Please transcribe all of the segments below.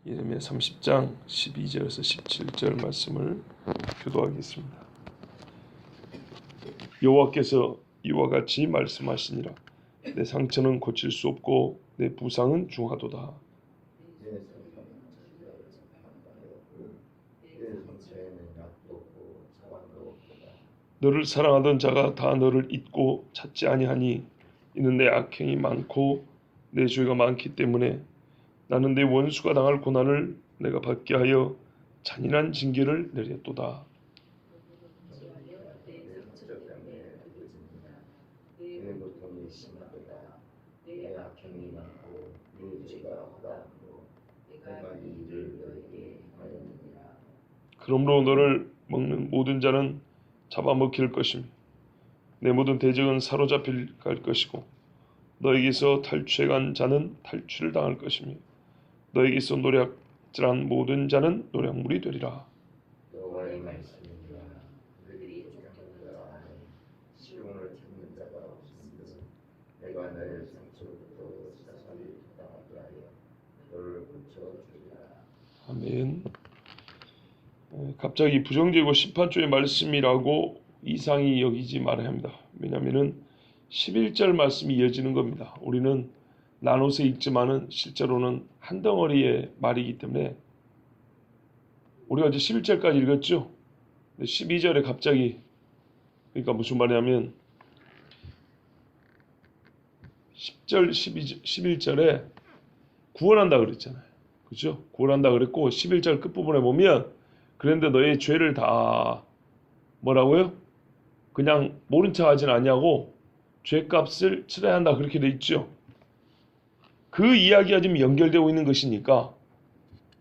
예레미야 30장 12절에서 17절 말씀을 교도하겠습니다. 여호와께서 이와 같이 말씀하시니라. 내 상처는 고칠 수 없고 내 부상은 중하도다. 너를 사랑하던 자가 다 너를 잊고 찾지 아니하니 이는 내 악행이 많고 내 죄가 많기 때문에 나는 내 원수가 당할 고난을 내가 받게 하여 잔인한 징계를 내렸도다. 그러므로 너를 먹는 모든 자는 잡아먹힐 것이며 내 모든 대적은 사로잡힐 갈 것이고 너에게서 탈취해간 자는 탈취를 당할 것이며 너에게서 노략질한 모든 자는 노략물이 되리라. 여호와의 말씀이니라. 그들이 쫓겨나가 시온을 찾는 자가 없으므로 내가 너의 상처로부터 사살이 당하게 하여 너를 고쳐주리라. 아멘. 갑자기 부정적이고 심판조의 말씀이라고 이상히 여기지 말아야 합니다. 왜냐하면 11절 말씀이 이어지는 겁니다. 우리는 나눠서 읽지만은 실제로는 한 덩어리의 말이기 때문에 우리가 이제 11절까지 읽었죠. 12절에 갑자기 그러니까 무슨 말이냐면 10절, 11절에 구원한다 그랬잖아요. 그렇죠? 구원한다 그랬고 11절 끝부분에 보면 그런데 너의 죄를 다 뭐라고요? 그냥 모른 척 하진 아니하고 죄값을 치러야 한다 그렇게 돼 있죠. 그 이야기가 지금 연결되고 있는 것이니까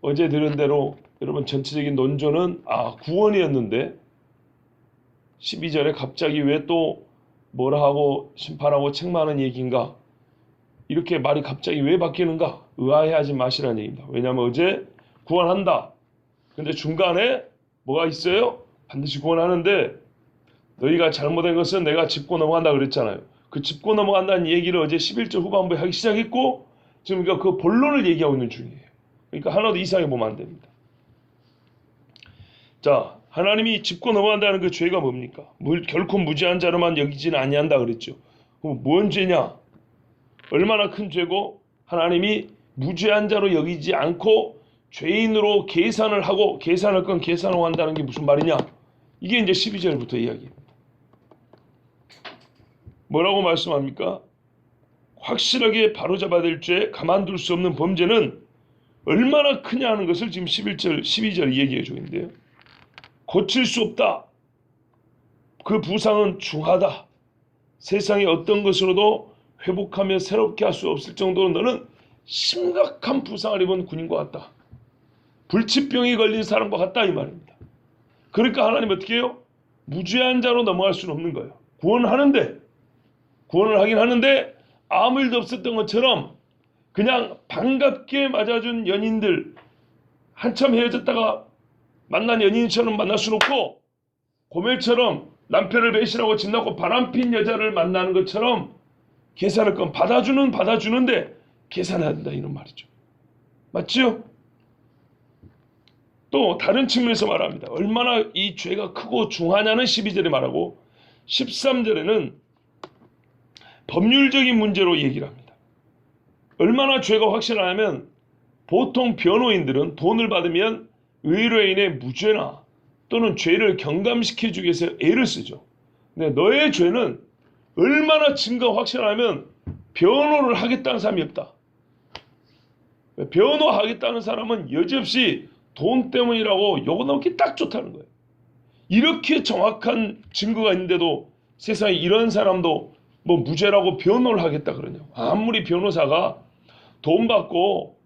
어제 들은 대로 여러분 전체적인 논조는 구원이었는데 12절에 갑자기 왜 또 뭐라 하고 심판하고 책망하는 얘기인가? 이렇게 말이 갑자기 왜 바뀌는가? 의아해하지 마시라는 얘기입니다. 왜냐하면 어제 구원한다. 근데 중간에 뭐가 있어요? 반드시 구원하는데 너희가 잘못한 것은 내가 짚고 넘어간다 그랬잖아요. 그 짚고 넘어간다는 얘기를 어제 11절 후반부에 하기 시작했고 지금 그러니까 그 본론을 얘기하고 있는 중이에요. 그러니까 하나도 이상해 보면 안 됩니다. 자, 하나님이 짚고 넘어간다는 그 죄가 뭡니까? 결코 무죄한 자로만 여기지는 아니한다 그랬죠. 그럼 뭔 죄냐? 얼마나 큰 죄고 하나님이 무죄한 자로 여기지 않고 죄인으로 계산을 하고 계산할 건 계산하고 한다는 게 무슨 말이냐? 이게 이제 12절부터 이야기입니다. 뭐라고 말씀합니까? 확실하게 바로잡아야 될 죄, 가만둘 수 없는 범죄는 얼마나 크냐 하는 것을 지금 11절, 12절 얘기해 주는데요. 고칠 수 없다. 그 부상은 중하다. 세상의 어떤 것으로도 회복하며 새롭게 할 수 없을 정도로 너는 심각한 부상을 입은 군인과 같다. 불치병이 걸린 사람과 같다 이 말입니다. 그러니까 하나님 어떻게 해요? 무죄한 자로 넘어갈 수는 없는 거예요. 구원을 하긴 하는데 아무 일도 없었던 것처럼 그냥 반갑게 맞아준 연인들 한참 헤어졌다가 만난 연인처럼 만날 수는 없고 고멜처럼 남편을 배신하고 집 낳고 바람핀 여자를 만나는 것처럼 계산할 건 받아주는데 계산해야 된다 이런 말이죠. 맞죠? 또 다른 측면에서 말합니다. 얼마나 이 죄가 크고 중하냐는 12절에 말하고 13절에는 법률적인 문제로 얘기를 합니다. 얼마나 죄가 확실하냐면 보통 변호인들은 돈을 받으면 의뢰인의 무죄나 또는 죄를 경감시켜주기 위해서 애를 쓰죠. 근데 너의 죄는 얼마나 증거가 확실하냐면 변호를 하겠다는 사람이 없다. 변호하겠다는 사람은 여지없이 돈 때문이라고 욕을 넣기 딱 좋다는 거예요. 이렇게 정확한 증거가 있는데도 세상에 이런 사람도 뭐 무죄라고 변호를 하겠다 그러냐고. 아무리 변호사가 돈 받고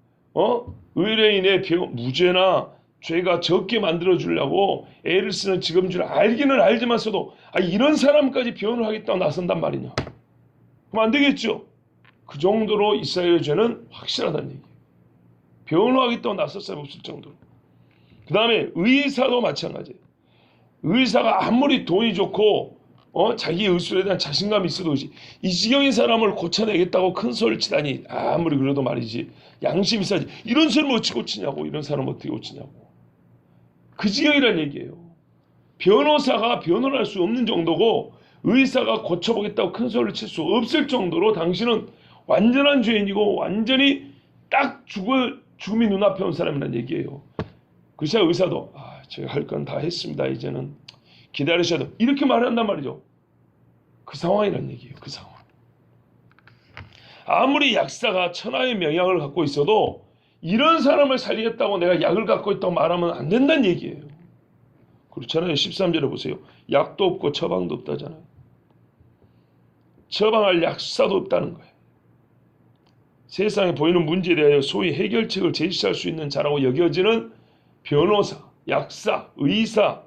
의뢰인의 무죄나 죄가 적게 만들어 주려고 애를 쓰는 직업인 줄 알기는 알지만서도 이런 사람까지 변호를 하겠다고 나선단 말이냐. 그럼 안 되겠죠. 그 정도로 이스라엘의 죄는 확실하다는 얘기예요. 변호하겠다고 나설 사람이 없을 정도로. 그 다음에 의사도 마찬가지예요. 의사가 아무리 돈이 좋고 자기의 의술에 대한 자신감이 있어도 그렇지. 이 지경의 사람을 고쳐내겠다고 큰 소리를 치다니 아무리 그래도 말이지 양심이 있어야지. 이런 사람을 어찌 고치냐고. 이런 사람을 어떻게 고치냐고. 그 지경이란 얘기예요. 변호사가 변호를 할 수 없는 정도고 의사가 고쳐보겠다고 큰 소리를 칠 수 없을 정도로 당신은 완전한 죄인이고 완전히 딱 죽음이 눈앞에 온 사람이란 얘기예요. 그래서 의사도 제가 할 건 다 했습니다. 이제는 기다리셔도 이렇게 말한단 말이죠. 그 상황이란 얘기예요. 그 상황. 아무리 약사가 천하의 명약을 갖고 있어도 이런 사람을 살리겠다고 내가 약을 갖고 있다고 말하면 안 된다는 얘기예요. 그렇잖아요. 13절에 보세요. 약도 없고 처방도 없다잖아요. 처방할 약사도 없다는 거예요. 세상에 보이는 문제에 대하여 소위 해결책을 제시할 수 있는 자라고 여겨지는 변호사, 약사, 의사,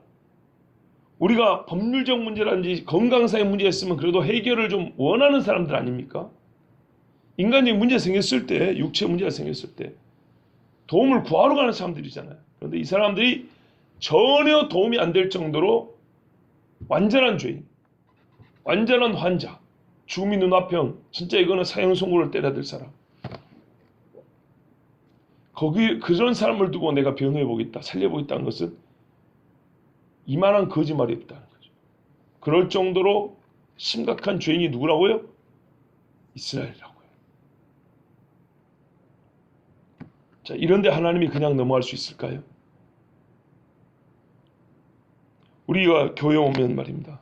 우리가 법률적 문제라든지 건강상의 문제가 있으면 그래도 해결을 좀 원하는 사람들 아닙니까? 인간적인 문제가 생겼을 때, 육체 문제가 생겼을 때 도움을 구하러 가는 사람들이잖아요. 그런데 이 사람들이 전혀 도움이 안 될 정도로 완전한 죄인, 완전한 환자, 죽음이 눈앞에 온 진짜 이거는 사형 선고를 때려야 될 사람. 그런 사람을 두고 내가 변호해보겠다, 살려보겠다는 것은 이만한 거짓말이 없다는 거죠. 그럴 정도로 심각한 죄인이 누구라고요? 이스라엘이라고요. 자, 이런데 하나님이 그냥 넘어갈 수 있을까요? 우리가 교회 오면 말입니다.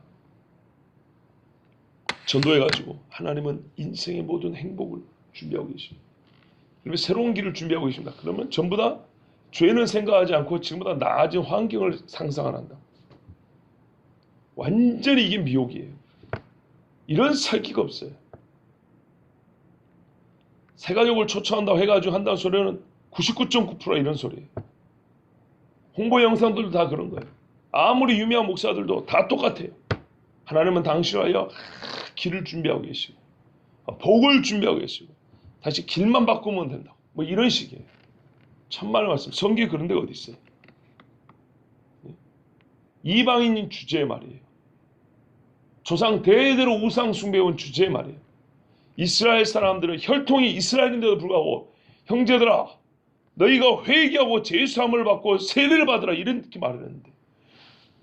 전도해가지고 하나님은 인생의 모든 행복을 준비하고 계십니다. 그러면 새로운 길을 준비하고 계십니다. 그러면 전부 다 죄는 생각하지 않고 지금보다 나아진 환경을 상상을 한다. 완전히 이게 미혹이에요. 이런 살기가 없어요. 새가족을 초청한다고 해가지고 한다는 소리는 99.9% 이런 소리예요. 홍보 영상들도 다 그런 거예요. 아무리 유명한 목사들도 다 똑같아요. 하나님은 당신을 위하여 길을 준비하고 계시고 복을 준비하고 계시고 다시 길만 바꾸면 된다고. 뭐 이런 식이에요. 천만의 말씀. 성경에 그런 데가 어디 있어요? 이방인 주제의 말이에요. 조상 대대로 우상 숭배해온 주제의 말이에요. 이스라엘 사람들은 혈통이 이스라엘인데도 불구하고 형제들아 너희가 회개하고 제수함을 받고 세례를 받으라 이렇게 말을 했는데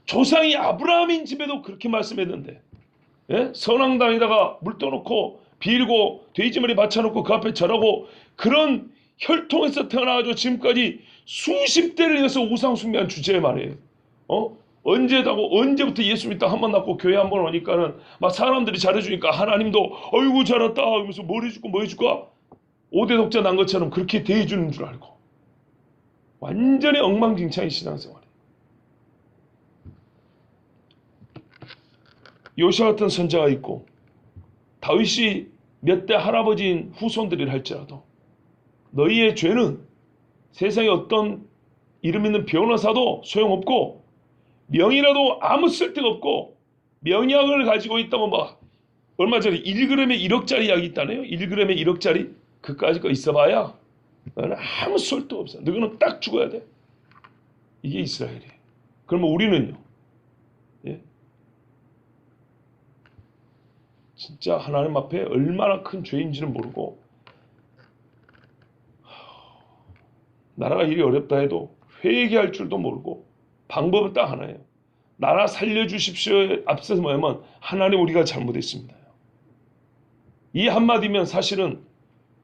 조상이 아브라함인 집에도 그렇게 말씀했는데 선왕당에다가 물 떠놓고 빌고 돼지머리 받쳐놓고 그 앞에 절하고 그런 혈통에서 태어나가지고 지금까지 수십 대를 이어서 우상 숭배한 주제의 말이에요. 언제부터 예수 믿다 한 번 낳고 교회 한 번 오니까는 막 사람들이 잘해주니까 하나님도 어이구 잘했다 하면서 뭘 해줄까 뭐 해줄까 5대 독자 난 것처럼 그렇게 대해주는 줄 알고 완전히 엉망진창인 신앙생활이에요. 요시아 같은 선자가 있고 다윗이 몇 대 할아버지인 후손들이라 할지라도 너희의 죄는 세상에 어떤 이름 있는 변호사도 소용없고 명이라도 아무 쓸데가 없고 명약을 가지고 있다면 막 얼마 전에 1g에 1억짜리 약이 있다네요. 1g에 1억짜리 그까짓 거 있어봐야 너는 아무 쓸데가 없어. 너는 딱 죽어야 돼. 이게 이스라엘이에요. 그러면 우리는요. 진짜 하나님 앞에 얼마나 큰 죄인지는 모르고 나라가 일이 어렵다 해도 회개할 줄도 모르고 방법은 딱 하나예요. 나라 살려주십시오에 앞서서 뭐냐면 하나님 우리가 잘못했습니다. 이 한마디면 사실은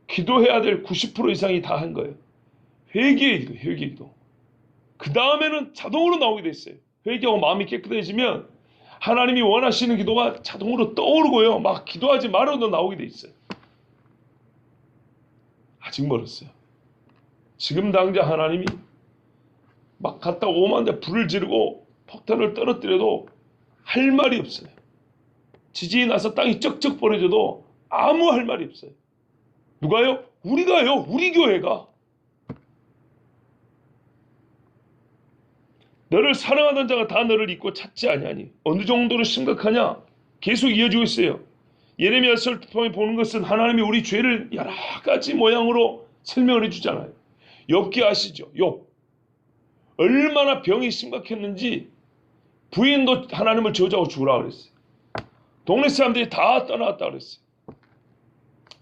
기도해야 될 90% 이상이 다 한 거예요. 회개의 기도, 회개의 기도. 그 다음에는 자동으로 나오게 돼 있어요. 회개하고 마음이 깨끗해지면 하나님이 원하시는 기도가 자동으로 떠오르고요. 막 기도하지 말아도 나오게 돼 있어요. 아직 멀었어요. 지금 당장 하나님이 막 갔다 오만데 불을 지르고 폭탄을 떨어뜨려도 할 말이 없어요. 지진이 나서 땅이 쩍쩍 벌어져도 아무 할 말이 없어요. 누가요? 우리가요. 우리 교회가. 너를 사랑하던 자가 다 너를 잊고 찾지 아니하니 어느 정도로 심각하냐? 계속 이어지고 있어요. 예레미야서를 통해 보는 것은 하나님이 우리 죄를 여러 가지 모양으로 설명을 해주잖아요. 욥기 아시죠? 욥. 얼마나 병이 심각했는지 부인도 하나님을 저주하고 죽으라 그랬어요. 동네 사람들이 다 떠나갔다 그랬어요.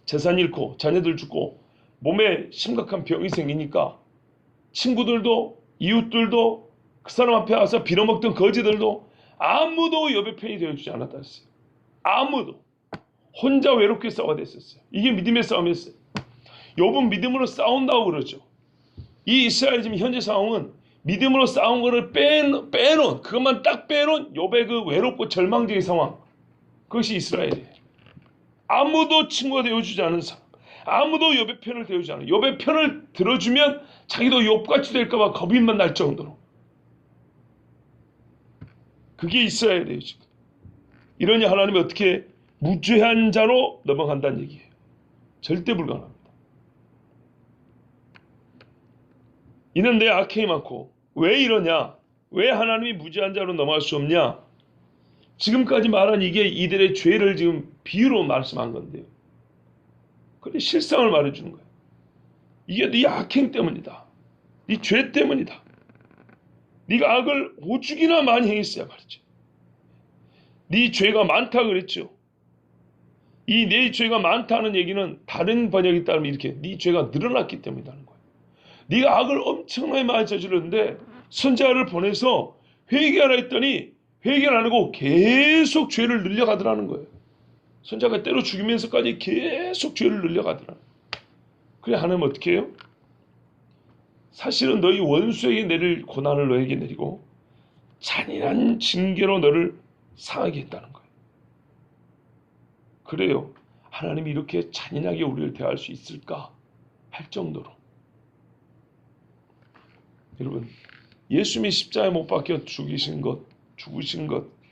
재산 잃고 자녀들 죽고 몸에 심각한 병이 생기니까 친구들도 이웃들도 그 사람 앞에 와서 빌어먹던 거지들도 아무도 욥의 편이 되어주지 않았다 했어요. 아무도. 혼자 외롭게 싸워야 됐었어요. 이게 믿음의 싸움이었어요. 욥은 믿음으로 싸운다고 그러죠. 이 이스라엘 지금 현재 상황은 믿음으로 싸운 거를 빼놓은 그것만 딱 빼놓은 욥의 그 외롭고 절망적인 상황, 그것이 이스라엘이에요. 아무도 친구가 되어주지 않은 사람, 아무도 욥의 편을 되어주지 않아요. 욥의 편을 들어주면 자기도 욥같이 될까 봐 겁이만 날 정도로. 그게 이스라엘이에요 지금. 이러니 하나님이 어떻게 무죄한 자로 넘어간다는 얘기예요. 절대 불가능합니다. 이는 내 악행이 많고. 왜 이러냐? 왜 하나님이 무죄한 자로 넘어갈 수 없냐? 지금까지 말한 이게 이들의 죄를 지금 비유로 말씀한 건데요. 그런데 실상을 말해주는 거예요. 이게 네 악행 때문이다. 네 죄 때문이다. 네가 악을 오죽이나 많이 행했어야 말이죠. 네 죄가 많다 그랬죠. 이 네 죄가 많다는 얘기는 다른 번역에 따르면 이렇게 네 죄가 늘어났기 때문이라는 거예요. 네가 악을 엄청나게 많이 저질렀는데 선지자를 보내서 회개하라 했더니 회개를 안 하고 계속 죄를 늘려가더라는 거예요. 선지자가 때려 죽이면서까지 계속 죄를 늘려가더라는 거예요. 그래 하나님은 어떻게 해요? 사실은 너희 원수에게 내릴 고난을 너에게 내리고 잔인한 징계로 너를 상하게 했다는 거예요. 그래요. 하나님이 이렇게 잔인하게 우리를 대할 수 있을까 할 정도로. 여러분, 예수님이 십자가에 못 박혀 죽으신 것,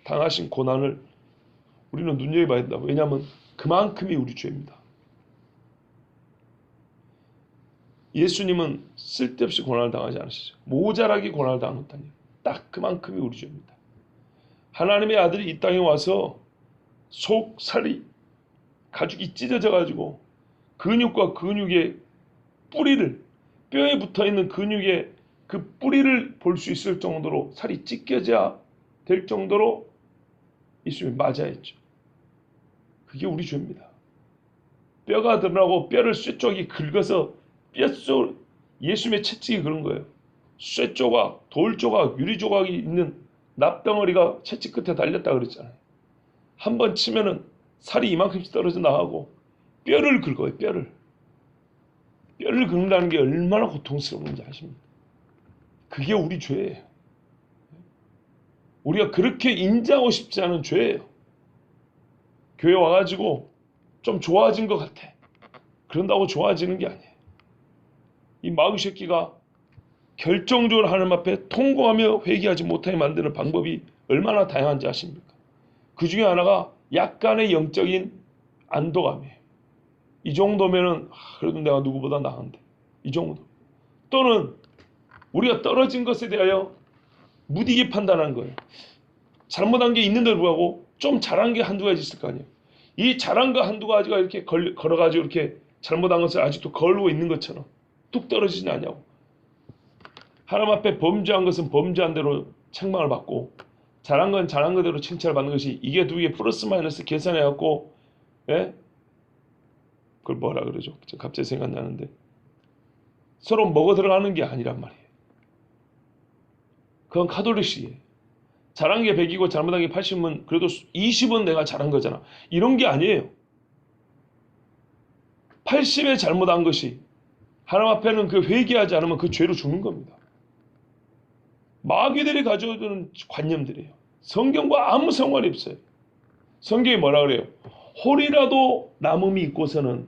당하신 고난을 우리는 눈여겨봐야 된다. 왜냐하면 그만큼이 우리 죄입니다. 예수님은 쓸데없이 고난을 당하지 않으시죠. 모자라게 고난을 당한 것 아니에요. 딱 그만큼이 우리 죄입니다. 하나님의 아들이 이 땅에 와서 속, 살이, 가죽이 찢어져 가지고 근육과 근육의 뿌리를, 뼈에 붙어있는 근육의 그 뿌리를 볼 수 있을 정도로 살이 찢겨져야 될 정도로 예수님이 맞아야 했죠. 그게 우리 죄입니다. 뼈가 드러나고 뼈를 쇠쪽이 긁어서 뼛속, 예수님의 채찍이 그런 거예요. 쇠조각, 돌조각, 유리조각이 있는 납덩어리가 채찍 끝에 달렸다 그랬잖아요. 한 번 치면은 살이 이만큼씩 떨어져 나가고 뼈를 긁어요. 뼈를 긁는다는 게 얼마나 고통스러운지 아십니까? 그게 우리 죄예요. 우리가 그렇게 인정하고 싶지 않은 죄예요. 교회 와가지고 좀 좋아진 것 같아. 그런다고 좋아지는 게 아니에요. 이 마귀 새끼가 결정적으로 하나님 앞에 통곡하며 회개하지 못하게 만드는 방법이 얼마나 다양한지 아십니까? 그 중에 하나가 약간의 영적인 안도감이에요. 이 정도면은 그래도 내가 누구보다 나은데, 이 정도. 또는 우리가 떨어진 것에 대하여 무디게 판단한 거예요. 잘못한 게 있는데도 불구하고 좀 잘한 게 한두 가지 있을 거 아니에요. 이 잘한 거 한두 가지가 이렇게 걸어가지고 이렇게 잘못한 것을 아직도 걸고 있는 것처럼 뚝 떨어지지 않냐고. 하나님 앞에 범죄한 것은 범죄한 대로 책망을 받고 잘한 건 잘한 거대로 칭찬을 받는 것이, 이게 두 개 플러스 마이너스 계산해갖고, 예? 그걸 뭐라 그러죠? 갑자기 생각나는데, 서로 먹어 들어가는 게 아니란 말이에요. 그건 카톨릭식이에요. 잘한 게 100이고 잘못한 게 80이면 그래도 20은 내가 잘한 거잖아. 이런 게 아니에요. 80에 잘못한 것이 하나님 앞에는 그 회개하지 않으면 그 죄로 죽는 겁니다. 마귀들이 가져오는 관념들이에요. 성경과 아무 상관이 없어요. 성경이 뭐라 그래요? 홀이라도 남음이 있고서는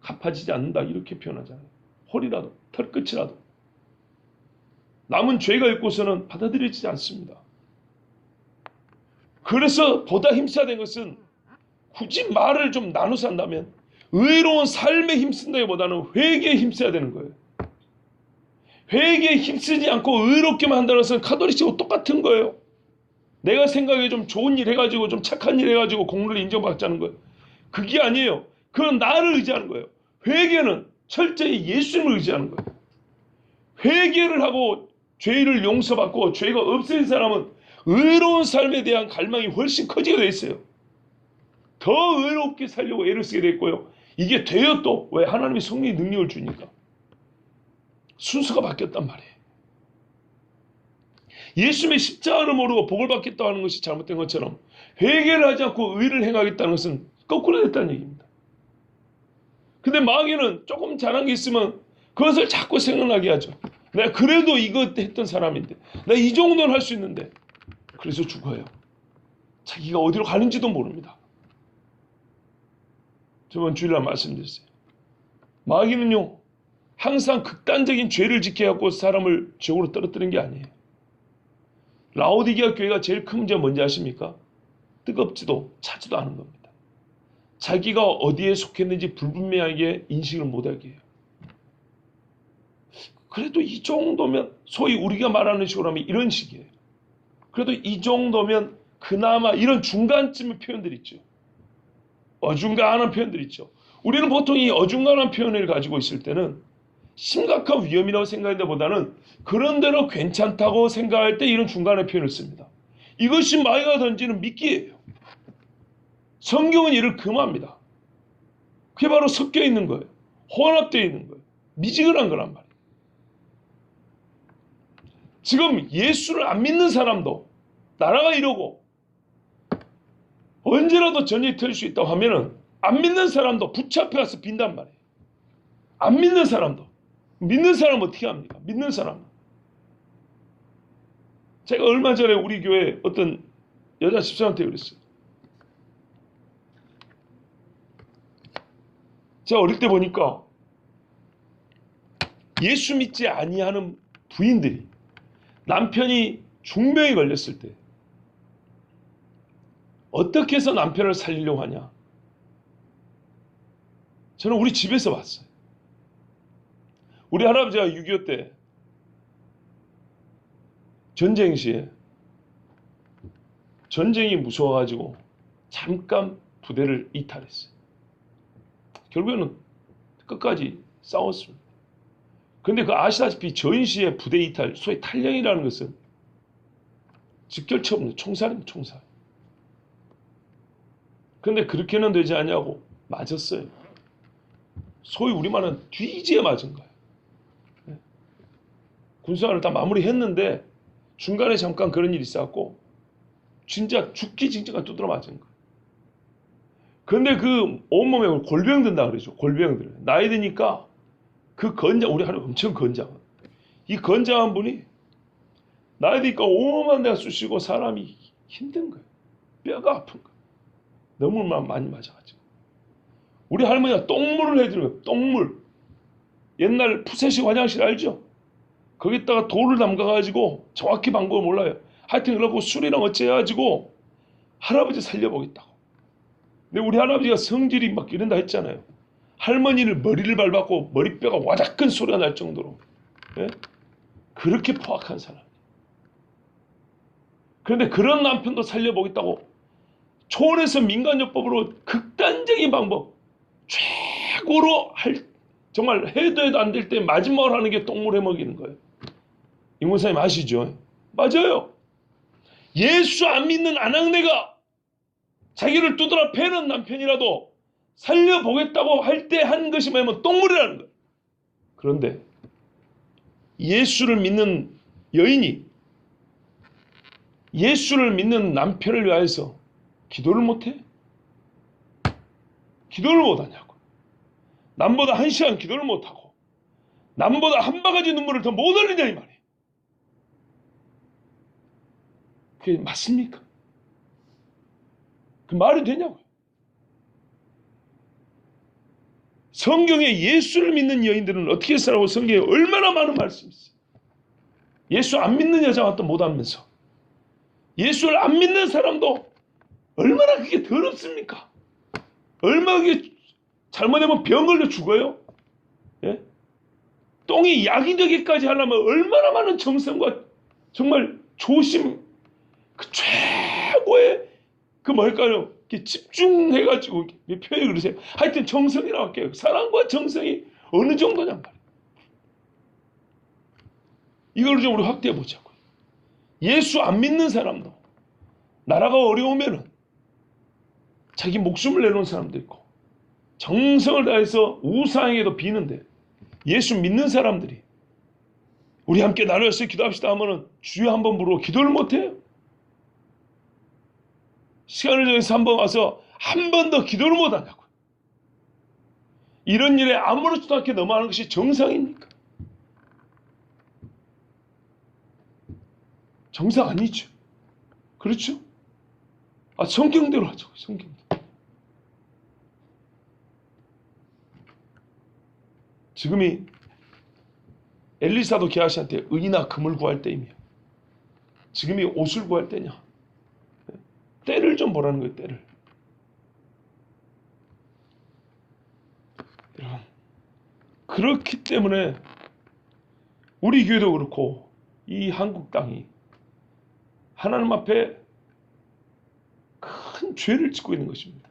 갚아지지 않는다, 이렇게 표현하잖아요. 홀이라도, 털끝이라도 남은 죄가 있고서는 받아들여지지 않습니다. 그래서 보다 힘써야 되는 것은, 굳이 말을 좀 나눠서 한다면 의로운 삶에 힘쓴다기보다는 회개에 힘써야 되는 거예요. 회개에 힘쓰지 않고 의롭게만 한다는 것은 카톨릭식하고 똑같은 거예요. 내가 생각에 좀 좋은 일 해가지고 좀 착한 일 해가지고 공로를 인정받자는 거예요. 그게 아니에요. 그건 나를 의지하는 거예요. 회개는 철저히 예수님을 의지하는 거예요. 회개를 하고 죄를 용서받고 죄가 없어진 사람은 의로운 삶에 대한 갈망이 훨씬 커지게 돼 있어요. 더 의롭게 살려고 애를 쓰게 됐고요. 이게 돼요 또. 왜? 하나님이 성령의 능력을 주니까. 순서가 바뀌었단 말이에요. 예수님의 십자가를 모르고 복을 받겠다고 하는 것이 잘못된 것처럼 회개를 하지 않고 의를 행하겠다는 것은 거꾸로 됐다는 얘기입니다. 근데 마귀는 조금 잘한 게 있으면 그것을 자꾸 생각나게 하죠. 내가 그래도 이거 했던 사람인데, 내가 이 정도는 할 수 있는데, 그래서 죽어요. 자기가 어디로 가는지도 모릅니다. 저번 주일날 말씀드렸어요. 마귀는요, 항상 극단적인 죄를 지켜갖고 사람을 지옥으로 떨어뜨리는 게 아니에요. 라오디게아 교회가 제일 큰 문제가 뭔지 아십니까? 뜨겁지도 차지도 않은 겁니다. 자기가 어디에 속했는지 불분명하게 인식을 못하게 해요. 그래도 이 정도면, 소위 우리가 말하는 식으로 하면 이런 식이에요. 그래도 이 정도면 그나마 이런 중간쯤의 표현들 있죠. 어중간한 표현들 있죠. 우리는 보통 이 어중간한 표현을 가지고 있을 때는 심각한 위험이라고 생각하는 데보다는 그런대로 괜찮다고 생각할 때 이런 중간의 표현을 씁니다. 이것이 마귀가 던지는 미끼예요. 성경은 이를 금합니다. 그게 바로 섞여 있는 거예요. 혼합되어 있는 거예요. 미지근한 거란 말이에요. 지금 예수를 안 믿는 사람도 나라가 이러고 언제라도 전쟁이 터질 수 있다고 하면은 안 믿는 사람도 붙잡혀 가서 빈단 말이에요. 안 믿는 사람도. 믿는 사람은 어떻게 합니까? 믿는 사람은. 제가 얼마 전에 우리 교회 어떤 여자 집사한테 그랬어요. 제가 어릴 때 보니까 예수 믿지 아니하는 부인들이 남편이 중병에 걸렸을 때 어떻게 해서 남편을 살리려고 하냐. 저는 우리 집에서 봤어요. 우리 할아버지가 6.25 때 전쟁 시에 전쟁이 무서워가지고 잠깐 부대를 이탈했어요. 결국에는 끝까지 싸웠습니다. 근데 그 아시다시피 전시의 부대 이탈, 소위 탈영이라는 것은 직결처분, 총살입니다. 총살. 근데 그렇게는 되지 않냐고 맞았어요. 소위 우리말은 뒤지에 맞은 거예요. 군생활을 다 마무리했는데 중간에 잠깐 그런 일이 있었고 진짜 죽기 직전까지 두드려 맞은 거예요. 근데 그 온몸에 골병 든다 그러죠. 골병 들어요. 나이 드니까 그 건장, 우리 하루 엄청 건장. 이 건장한 분이 나이 드니까 온몸만 내가 쑤시고 사람이 힘든 거예요. 뼈가 아픈 거예요. 너무 많이 맞아가지고. 우리 할머니가 똥물을 해주는 거예요. 똥물. 옛날 푸세식 화장실 알죠? 거기다가 돌을 담가가지고 정확히 방법을 몰라요. 하여튼 그러고 술이랑 어째가지고 할아버지 살려보겠다고. 근데 우리 할아버지가 성질이 막 이런다 했잖아요. 할머니를 머리를 밟았고 머리뼈가 와닥큰 소리가 날 정도로. 예? 그렇게 포악한 사람. 그런데 그런 남편도 살려보겠다고 초원에서 민간요법으로 극단적인 방법, 최고로 정말 해도 안 될 때 마지막으로 하는 게 똥물 해먹이는 거예요. 임원사님 아시죠? 맞아요. 예수 안 믿는 아낙네가 자기를 두드려 패는 남편이라도 살려보겠다고 할 때 한 것이 뭐냐면 똥물이라는 거예요. 그런데 예수를 믿는 여인이 예수를 믿는 남편을 위하여서 기도를 못해? 기도를 못하냐고. 남보다 1시간 기도를 못하고 남보다 한 바가지 눈물을 더 못 흘리냐 이 말이에요. 그게 맞습니까? 그 말이 되냐고요. 성경에 예수를 믿는 여인들은 어떻게 살아고 성경에 얼마나 많은 말씀이 있어요. 예수 안 믿는 여자가 또 못하면서 예수를 안 믿는 사람도 얼마나 그게 더럽습니까? 얼마나 그게 잘못하면 병 걸려 죽어요? 예? 똥이 약이 되기까지 하려면 얼마나 많은 정성과 정말 조심, 그 최고의 그 뭘까요? 집중해가지고 표현이 그러세요. 하여튼 정성이라고 할게요. 사랑과 정성이 어느 정도냔 말이에요. 이걸 좀 우리 확대해 보자고요. 예수 안 믿는 사람도 나라가 어려우면은 자기 목숨을 내놓은 사람도 있고 정성을 다해서 우상에게도 비는데 예수 믿는 사람들이 우리 함께 나누어서 기도합시다 하면은 주여 한번 부르고 기도를 못해요. 시간을 정해서 한번 와서 한 번 더 기도를 못하냐고. 이런 일에 아무렇지도 않게 넘어가는 것이 정상입니까? 정상 아니죠. 그렇죠? 성경대로 하죠. 성경대로. 지금이 엘리사도 게하시한테 의나 금을 구할 때이며 지금이 옷을 구할 때냐. 때를 좀 보라는 거예요. 때를. 여러분, 그렇기 때문에 우리 교회도 그렇고 이 한국 땅이 하나님 앞에 큰 죄를 짓고 있는 것입니다.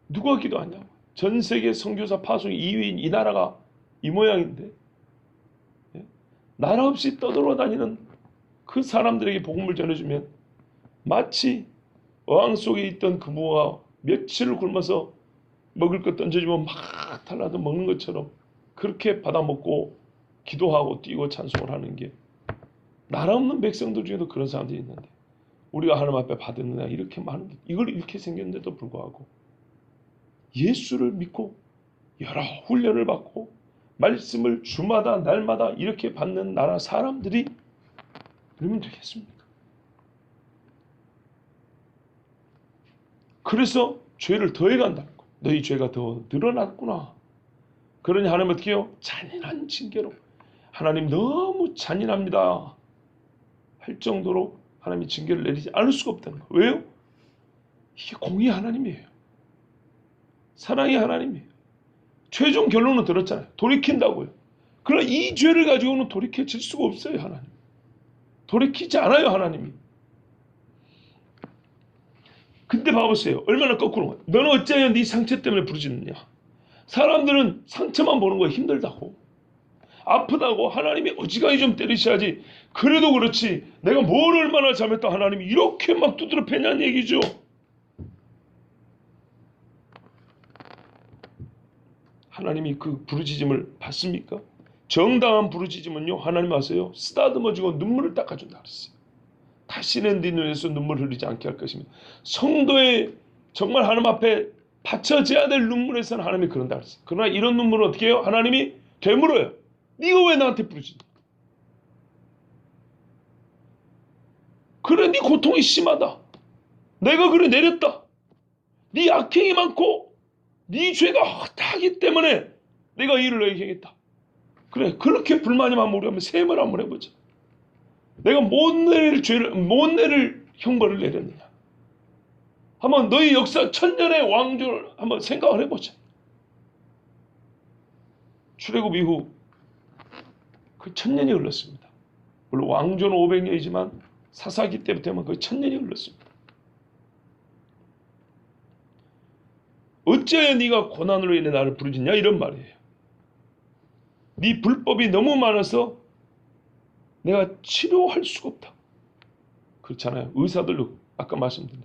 누가 기도하냐고. 전 세계 선교사 파송 2위인 이 나라가 이 모양인데 나라 없이 떠돌아다니는 그 사람들에게 복음을 전해주면 마치 어항 속에 있던 그 무화가 며칠을 굶어서 먹을 것 던져주면 막 달라도 먹는 것처럼 그렇게 받아먹고 기도하고 뛰고 찬송을 하는 게 나라 없는 백성들 중에도 그런 사람들이 있는데 우리가 하나님 앞에 받은 은혜가 이렇게 많은데 이걸 이렇게 생겼는데도 불구하고 예수를 믿고 여러 훈련을 받고 말씀을 주마다 날마다 이렇게 받는 나라 사람들이 그러면 되겠습니까? 그래서 죄를 더해간다는 거. 너희 죄가 더 늘어났구나. 그러니 하나님 어떻게 해요? 잔인한 징계로 하나님 너무 잔인합니다 할 정도로 하나님이 징계를 내리지 않을 수가 없다는 거. 왜요? 이게 공의 하나님이에요. 사랑의 하나님이에요. 최종 결론은 들었잖아요. 돌이킨다고요. 그러나 이 죄를 가지고는 돌이켜질 수가 없어요. 하나님. 돌이키지 않아요. 하나님이. 근데 봐보세요. 얼마나 거꾸로. 너는 어찌하여 네 상처 때문에 부르짖느냐. 사람들은 상처만 보는 거에 힘들다고. 아프다고 하나님이 어지간히 좀 때리셔야지. 그래도 그렇지. 내가 뭘 얼마나 잘못했다 하나님이 이렇게 막 두드려 패냐는 얘기죠. 하나님이 그 부르짖음을 받습니까? 정당한 부르짖음은요. 하나님 아세요? 쓰다듬어주고 눈물을 닦아준다 그랬어요. 다시는 네 눈에서 눈물 흘리지 않게 할 것입니다. 성도의 정말 하나님 앞에 바쳐져야 될 눈물에서는 하나님이 그런다 그랬어요. 그러나 이런 눈물은 어떻게 해요? 하나님이 되물어요. 네가 왜 나한테 부르짖냐? 그래 네 고통이 심하다. 내가 그래 내렸다. 네 악행이 많고 네 죄가 허다하기 때문에 내가 이를 너에게 행했다. 그래 그렇게 불만이 많으면 우리 한번 세번 한번 해보자. 내가 못 내릴 형벌을 내렸느냐. 한번 너희 역사 천년의 왕조를 한번 생각을 해보자. 출애굽 이후 그 천년이 흘렀습니다. 물론 왕조는 500년이지만 사사기 때부터는 거의 천년이 흘렀습니다. 어찌하여 네가 고난으로 인해 나를 부르짖냐 이런 말이에요. 네 불법이 너무 많아서 내가 치료할 수가 없다. 그렇잖아요. 의사들도 아까 말씀드린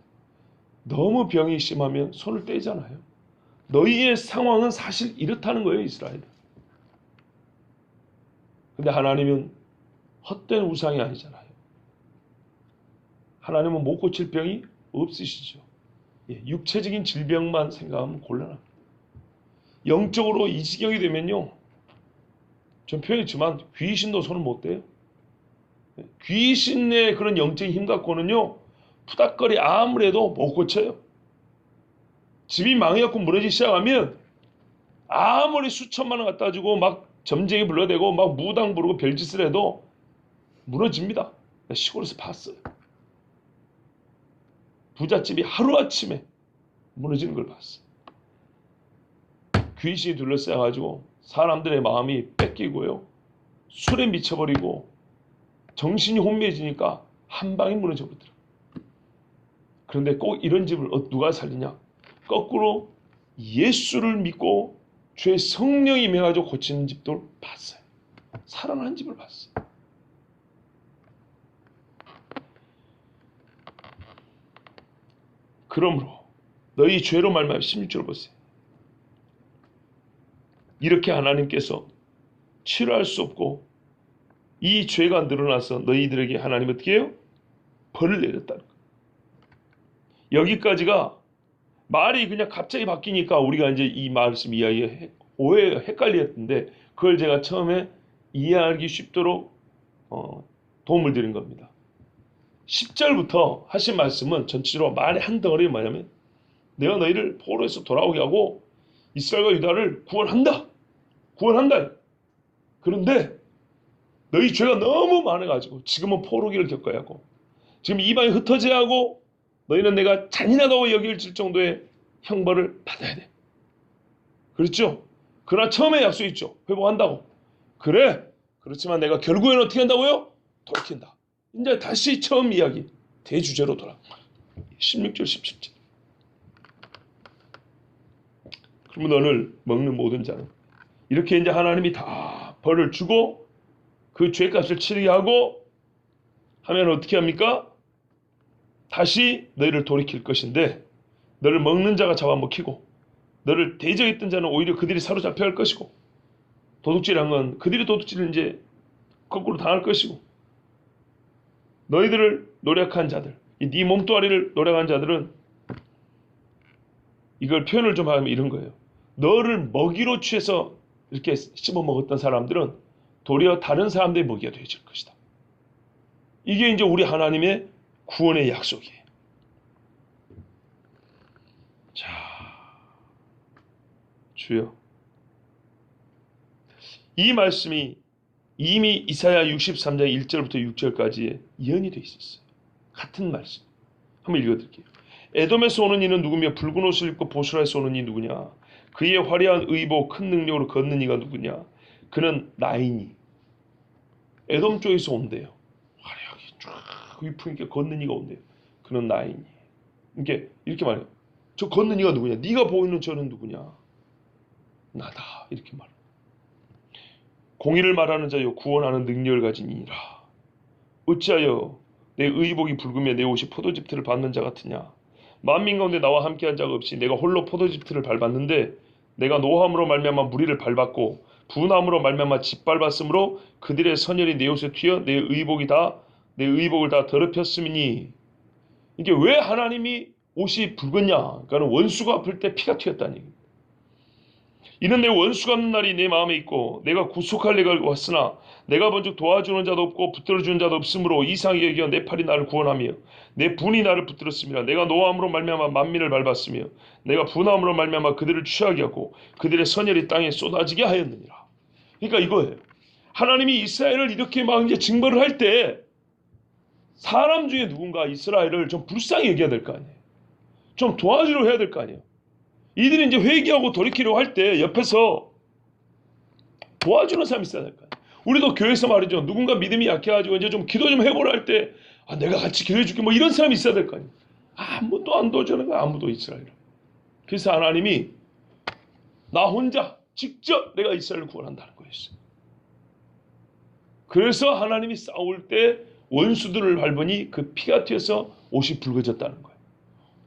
너무 병이 심하면 손을 떼잖아요. 너희의 상황은 사실 이렇다는 거예요. 이스라엘. 근데 하나님은 헛된 우상이 아니잖아요. 하나님은 못 고칠 병이 없으시죠. 육체적인 질병만 생각하면 곤란합니다. 영적으로 이 지경이 되면요. 전 표현했지만 귀신도 손을 못 대요. 귀신의 그런 영적인 힘 갖고는요. 푸닥거리 아무래도 못 고쳐요. 집이 망해갖고 무너지기 시작하면 아무리 수천만 원 갖다 주고 막 점쟁이 불러대고 막 무당 부르고 별짓을 해도 무너집니다. 시골에서 봤어요. 부잣집이 하루아침에 무너지는 걸 봤어요. 귀신이 둘러싸여가지고 사람들의 마음이 뺏기고요. 술에 미쳐버리고 정신이 혼미해지니까 한 방에 무너져 버리더라고요. 그런데 꼭 이런 집을 누가 살리냐? 거꾸로 예수를 믿고 죄의 성령이 임해가지고 고치는 집도 봤어요. 살아나는 집을 봤어요. 그러므로 너희 죄로 말미암아 16절 보세요. 이렇게 하나님께서 치료할 수 없고 이 죄가 늘어나서 너희들에게 하나님 어떻게 해요? 벌을 내렸다는 거예요. 여기까지가 말이 그냥 갑자기 바뀌니까 우리가 이제 이 말씀 이야기에 오해 헷갈렸는데 그걸 제가 처음에 이해하기 쉽도록 도움을 드린 겁니다. 10절부터 하신 말씀은 전체적으로 말의 한 덩어리가 뭐냐면 내가 너희를 포로에서 돌아오게 하고 이스라엘과 유다를 구원한다. 구원한다. 그런데 너희 죄가 너무 많아가지고 지금은 포로기를 겪어야 하고 지금 이방에 흩어져야 하고 너희는 내가 잔인하다고 여길 정도의 형벌을 받아야 돼. 그렇죠? 그러나 처음에 약속이 있죠. 회복한다고. 그래. 그렇지만 내가 결국에는 어떻게 한다고요? 돌이킨다. 이제 다시 처음 이야기. 대주제로 돌아. 16절 17절. 그러면 오늘 먹는 모든 자는 이렇게 이제 하나님이 다 벌을 주고 그 죄값을 치르게 하고 하면 어떻게 합니까? 다시 너희를 돌이킬 것인데 너를 먹는 자가 잡아먹히고 너를 대적했던 자는 오히려 그들이 사로잡혀 갈 것이고 도둑질한 건 그들이 도둑질을 이제 거꾸로 당할 것이고 너희들을 노력한 자들 네 몸뚱아리를 노력한 자들은 이걸 표현을 좀 하면 이런 거예요. 너를 먹이로 취해서 이렇게 씹어 먹었던 사람들은 도리어 다른 사람들의 먹이가 되어질 것이다. 이게 이제 우리 하나님의 구원의 약속이에요. 자, 주여. 이 말씀이 이미 이사야 63장 1절부터 6절까지에 예언이 되어 있었어요. 같은 말씀. 한번 읽어드릴게요. 에돔에서 오는 이는 누구며 붉은 옷을 입고 보스라에서 오는 이 누구냐. 그의 화려한 의복 큰 능력으로 걷는 이가 누구냐. 그는 나이니. 에돔 쪽에서 온대요. 화려하게 쫙 위풍있게 걷는 이가 온대요. 그는 나이니. 이렇게 말해요. 저 걷는 이가 누구냐. 네가 보이는 저는 누구냐. 나다. 이렇게 말해요. 공의를 말하는 자여 구원하는 능력을 가진 이니라. 어찌하여 내 의복이 붉으며 내 옷이 포도즙틀을 밟는 자 같으냐. 만민 가운데 나와 함께한 자가 없이 내가 홀로 포도즙틀을 밟았는데 내가 노함으로 말미암아 무리를 밟았고 분함으로 말미암아 짓밟았으므로 그들의 선열이 내 옷에 튀어 내 의복을 다 더럽혔음이니. 이게 왜 하나님이 옷이 붉었냐. 그러니까 원수가 아플 때 피가 튀었다는 얘기입니다. 이는 내 원수가 없는 날이 내 마음에 있고 내가 구속할 내가 왔으나 내가 먼저 도와주는 자도 없고 붙들어주는 자도 없으므로 이상하게 여겨 내 팔이 나를 구원하며 내 분이 나를 붙들었으며 내가 노함으로 말미암아 만민을 밟았으며 내가 분함으로 말미암아 그들을 취하게 하고 그들의 선열이 땅에 쏟아지게 하였느니라. 그러니까 이거예요. 하나님이 이스라엘을 이렇게 막 이제 징벌을 할 때 사람 중에 누군가 이스라엘을 좀 불쌍히 여겨야 될 거 아니에요. 좀 도와주려 해야 될 거 아니에요. 이들이 이제 회개하고 돌이키려고 할 때 옆에서 도와주는 사람이 있어야 될 거야. 우리도 교회에서 말이죠. 누군가 믿음이 약해가지고 이제 좀 기도 좀 해보라 할 때 내가 같이 기도해줄게 뭐 이런 사람이 있어야 될 거 아니에요. 아무도 안 도와주는 거야. 아무도 이스라엘을. 그래서 하나님이 나 혼자 직접 내가 이스라엘을 구원한다는 거였어요. 그래서 하나님이 싸울 때 원수들을 밟으니 그 피가 튀어서 옷이 붉어졌다는 거예요.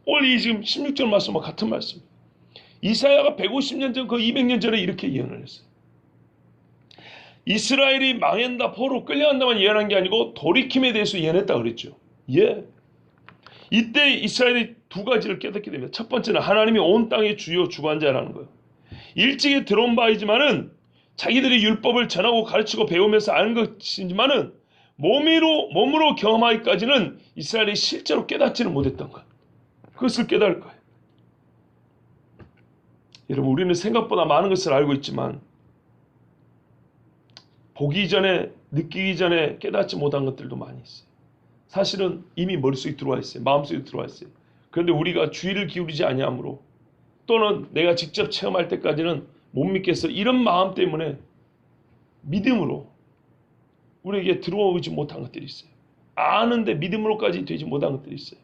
오늘 이 지금 16절 말씀과 같은 말씀. 이사야가 150년 전, 그 200년 전에 이렇게 예언을 했어요. 이스라엘이 망한다, 포로 끌려간다만 예언한 게 아니고 돌이킴에 대해서 예언했다고 그랬죠. 예. 이때 이스라엘이 두 가지를 깨닫게 됩니다. 첫 번째는 하나님이 온 땅의 주요 주관자라는 거예요. 일찍이 들어온 바이지만은 자기들이 율법을 전하고 가르치고 배우면서 아는 것이지만은 몸으로 경험하기까지는 이스라엘이 실제로 깨닫지는 못했던 것. 그것을 깨달을 거예요. 여러분, 우리는 생각보다 많은 것을 알고 있지만 보기 전에, 느끼기 전에 깨닫지 못한 것들도 많이 있어요. 사실은 이미 머릿속에 들어와 있어요. 마음속에 들어와 있어요. 그런데 우리가 주의를 기울이지 아니하므로 또는 내가 직접 체험할 때까지는 못 믿겠어. 이런 마음 때문에 믿음으로 우리에게 들어오지 못한 것들이 있어요. 아는데 믿음으로까지 되지 못한 것들이 있어요.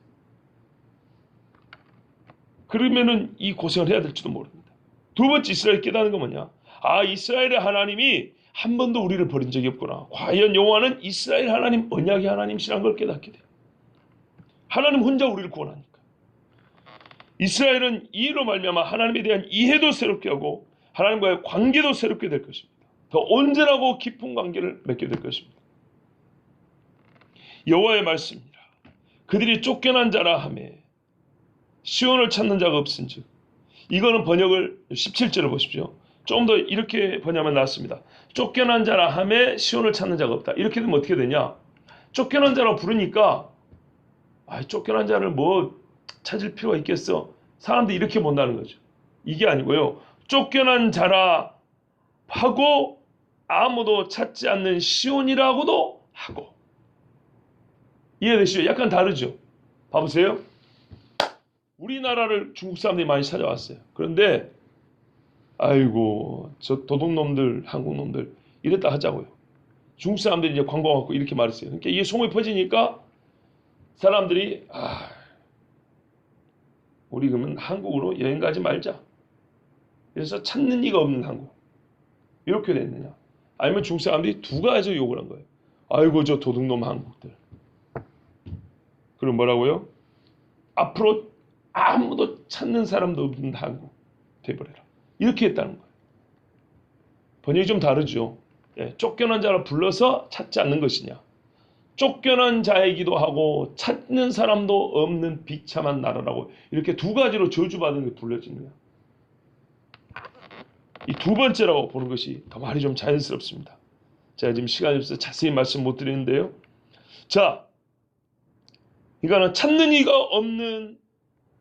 그러면은 이 고생을 해야 될지도 모릅니다. 두 번째 이스라엘 깨닫는 건 뭐냐? 이스라엘의 하나님이 한 번도 우리를 버린 적이 없구나. 과연 여호와는 이스라엘 하나님, 언약의 하나님이시라는 걸 깨닫게 돼요. 하나님 혼자 우리를 구원하니까. 이스라엘은 이로 말미암아 하나님에 대한 이해도 새롭게 하고 하나님과의 관계도 새롭게 될 것입니다. 더 온전하고 깊은 관계를 맺게 될 것입니다. 여호와의 말씀이라. 그들이 쫓겨난 자라 하매 시온을 찾는 자가 없은즉. 이거는 번역을 17절을 보십시오. 좀 더 이렇게 번역하면 낫습니다. 쫓겨난 자라 하매 시온을 찾는 자가 없다. 이렇게 되면 어떻게 되냐? 쫓겨난 자라고 부르니까 쫓겨난 자를 뭐 찾을 필요가 있겠어? 사람들이 이렇게 본다는 거죠. 이게 아니고요. 쫓겨난 자라 하고 아무도 찾지 않는 시온이라고도 하고. 이해되시죠? 약간 다르죠? 봐보세요. 우리나라를 중국 사람들이 많이 찾아왔어요. 그런데 아이고 저 도둑놈들 한국놈들 이랬다 하자고요. 중국 사람들이 이제 광고 갖고 이렇게 말했어요. 그러니까 이게 소문이 퍼지니까 사람들이 우리 그러면 한국으로 여행 가지 말자. 그래서 찾는 이가 없는 한국. 이렇게 됐느냐. 아니면 중국 사람들이 두 가지 욕을 한 거예요. 아이고 저 도둑놈 한국들. 그럼 뭐라고요? 앞으로 아무도 찾는 사람도 없는 한국 돼버려라. 이렇게 했다는 거예요. 번역이 좀 다르죠. 쫓겨난 자를 불러서 찾지 않는 것이냐. 쫓겨난 자이기도 하고 찾는 사람도 없는 비참한 나라라고 이렇게 두 가지로 저주받은 게 불려지는 거예요. 이 두 번째라고 보는 것이 더 말이 좀 자연스럽습니다. 제가 지금 시간이 없어서 자세히 말씀 못 드리는데요. 자, 이거는 찾는 이가 없는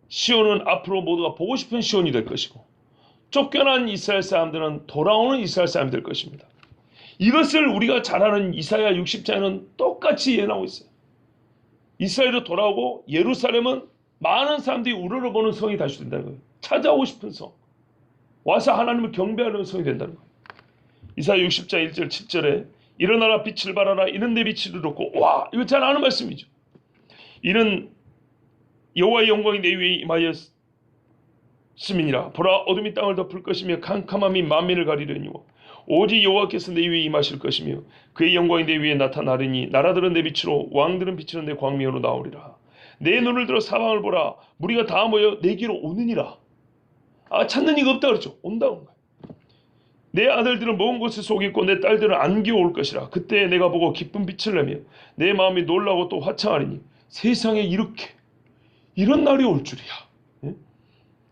시온은 앞으로 모두가 보고 싶은 시온이 될 것이고 쫓겨난 이스라엘 사람들은 돌아오는 이스라엘 사람이 될 것입니다. 이것을 우리가 잘 아는 이사야 60장에는 똑같이 예언하고 있어요. 이스라엘로 돌아오고 예루살렘은 많은 사람들이 우러러보는 성이 다시 된다는 거예요. 찾아오고 싶은 성. 와서 하나님을 경배하는 성이 된다는 거예요. 이사야 60장 1절 7절에 일어나라 빛을 발하라 이는 내 빛이 이르렀고 와 이거 잘 아는 말씀이죠. 이는 여호와의 영광이 내 위에 임하였음이니라. 보라 어둠이 땅을 덮을 것이며 캄캄함이 만민을 가리려니와 오직 여호와께서 내 위에 임하실 것이며 그의 영광이 내 위에 나타나리니 나라들은 내 빛으로 왕들은 빛으로 내 광명으로 나오리라. 내 눈을 들어 사방을 보라 무리가 다 모여 내게로 오느니라. 찾는 이가 없다 그랬죠. 온다는 거예요. 내 아들들은 먼 곳에 속에 있고 내 딸들은 안겨 올 것이라. 그때 내가 보고 기쁜 빛을 내며 내 마음이 놀라고 또 화창하리니 세상에 이런 날이 올 줄이야.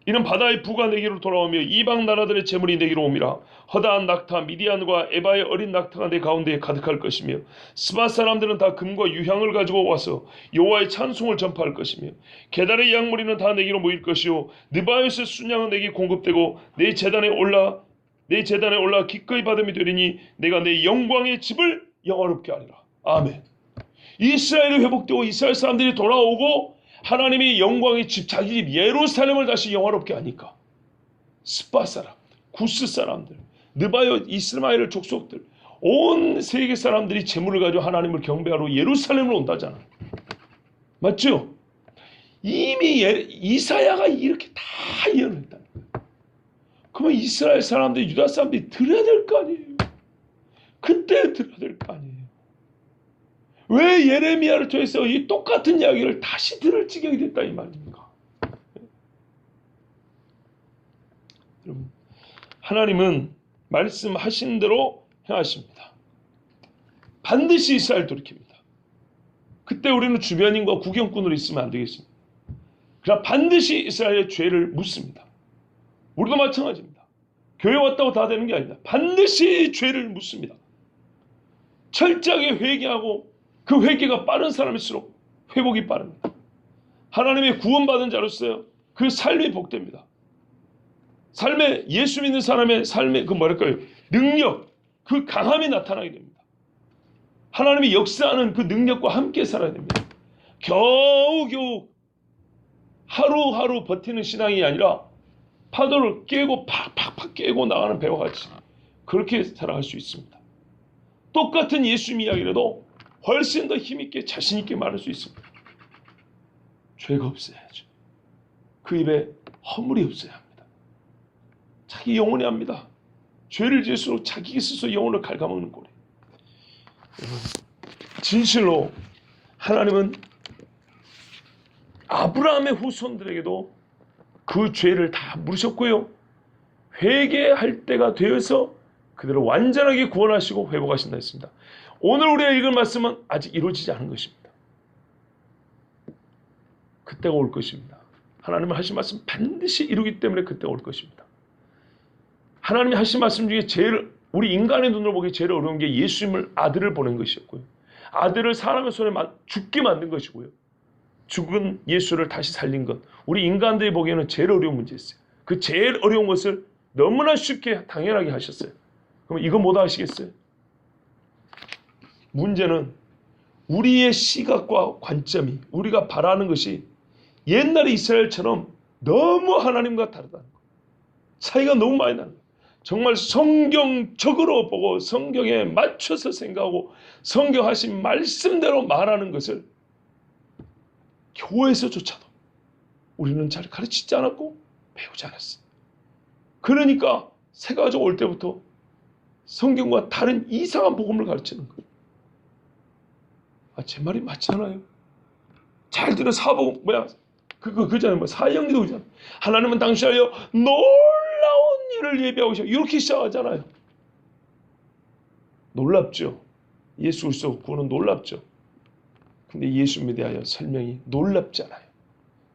이는 바다의 부가 내게로 돌아오며 이방 나라들의 재물이 내게로 옵니다. 허다한 낙타 미디안과 에바의 어린 낙타가 내 가운데에 가득할 것이며 스바 사람들은 다 금과 유향을 가지고 와서 여호와의 찬송을 전파할 것이며 게달의 양무리는 다 내게로 모일 것이요 느바요스의 순양은 내게 공급되고 내 제단에 올라 기꺼이 받음이 되리니 내가 내 영광의 집을 영화롭게 하리라. 아멘. 이스라엘이 회복되고 이스라엘 사람들이 돌아오고 하나님의 영광의 집, 자기 집 예루살렘을 다시 영화롭게 하니까 스파 사람, 구스 사람들, 느바요 이스마엘 족속들, 온 세계 사람들이 재물을 가지고 하나님을 경배하러 예루살렘으로 온다잖아. 맞죠? 이미 이사야가 이렇게 다 예언했다는 거예요. 그러면 이스라엘 사람들이 유다 사람들이 들어야 될 거 아니에요. 그때 들어야 될 거 아니에요. 왜 예레미야를 통해서 이 똑같은 이야기를 다시 들을 지경이 됐다 이 말입니까? 여러분, 하나님은 말씀하신 대로 행하십니다. 반드시 이스라엘 돌이킵니다. 그때 우리는 주변인과 구경꾼으로 있으면 안 되겠습니다. 그러나 반드시 이스라엘의 죄를 묻습니다. 우리도 마찬가지입니다. 교회 왔다고 다 되는 게 아닙니다. 반드시 죄를 묻습니다. 철저하게 회개하고 그 회개가 빠른 사람일수록 회복이 빠릅니다. 하나님의 구원받은 자로서 그 삶이 복됩니다. 삶에 예수 믿는 사람의 삶의 그 능력, 그 강함이 나타나게 됩니다. 하나님이 역사하는 그 능력과 함께 살아야 됩니다. 겨우겨우 하루하루 버티는 신앙이 아니라 파도를 깨고 팍팍팍 깨고 나가는 배와 같이 그렇게 살아갈 수 있습니다. 똑같은 예수님 이야기라도 훨씬 더 힘있게 자신있게 말할 수 있습니다. 죄가 없어야죠. 그 입에 허물이 없어야 합니다. 자기 영혼이 합니다. 죄를 지을수록 자기 스스로 영혼을 갉아먹는 꼴이에요. 진실로 하나님은 아브라함의 후손들에게도 그 죄를 다 물으셨고요. 회개할 때가 되어서 그대로 완전하게 구원하시고 회복하신다 했습니다. 오늘 우리가 읽은 말씀은 아직 이루어지지 않은 것입니다. 그때가 올 것입니다. 하나님은 하신 말씀 반드시 이루기 때문에 그때가 올 것입니다. 하나님이 하신 말씀 중에 제일 우리 인간의 눈으로 보기 제일 어려운 게 예수님을 아들을 보낸 것이었고요. 아들을 사람의 손에 죽게 만든 것이고요. 죽은 예수를 다시 살린 것. 우리 인간들이 보기에는 제일 어려운 문제였어요. 그 제일 어려운 것을 너무나 쉽게 당연하게 하셨어요. 그럼 이거 못 하시겠어요? 문제는 우리의 시각과 관점이 우리가 바라는 것이 옛날에 이스라엘처럼 너무 하나님과 다르다는 거예요. 차이가 너무 많이 나는 거예요. 정말 성경적으로 보고 성경에 맞춰서 생각하고 성경 하신 말씀대로 말하는 것을 교회에서조차도 우리는 잘 가르치지 않았고 배우지 않았어요. 그러니까 새가족 올 때부터 성경과 다른 이상한 복음을 가르치는 거예요. 제 말이 맞잖아요. 잘 들은 사복음 그잖아요. 사형리도 그잖아요. 하나님은 당신을 위하여 놀라운 일을 예비하고 계셔. 이렇게 시작하잖아요. 놀랍죠. 예수 그리스도 구원은 놀랍죠. 근데 예수님에 대하여 설명이 놀랍지 않아요.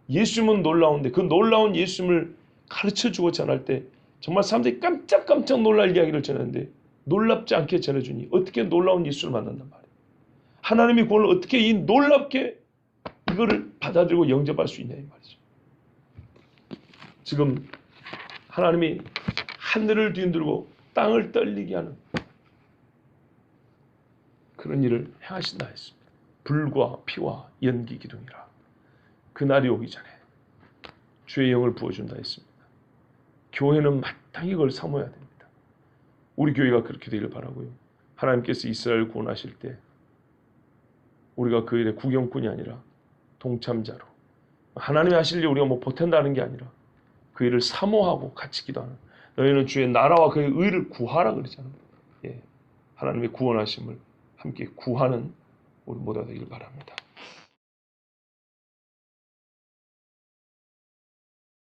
예수님은 놀라운데 그 놀라운 예수님을 가르쳐주고 전할 때 정말 사람들이 깜짝깜짝 놀랄 이야기를 전하는데 놀랍지 않게 전해주니 어떻게 놀라운 예수를 만난단 말이에요. 하나님의 구원을 어떻게 이 놀랍게 이거를 받아들이고 영접할 수 있냐 이 말이죠. 지금 하나님이 하늘을 뒤흔들고 땅을 떨리게 하는 그런 일을 행하신다 했습니다. 불과 피와 연기 기둥이라. 그날이 오기 전에 주의 영을 부어준다 했습니다. 교회는 마땅히 그걸 사모해야 됩니다. 우리 교회가 그렇게 되기를 바라고요. 하나님께서 이스라엘 구원하실 때 우리가 그 일의 구경꾼이 아니라 동참자로 하나님이 하실 일 우리가 보탠다는 게 아니라 그 일을 사모하고 같이 기도하는 너희는 주의 나라와 그의 의를 구하라 그러잖아요. 하나님의 구원하심을 함께 구하는 우리 모두가 되기를 바랍니다.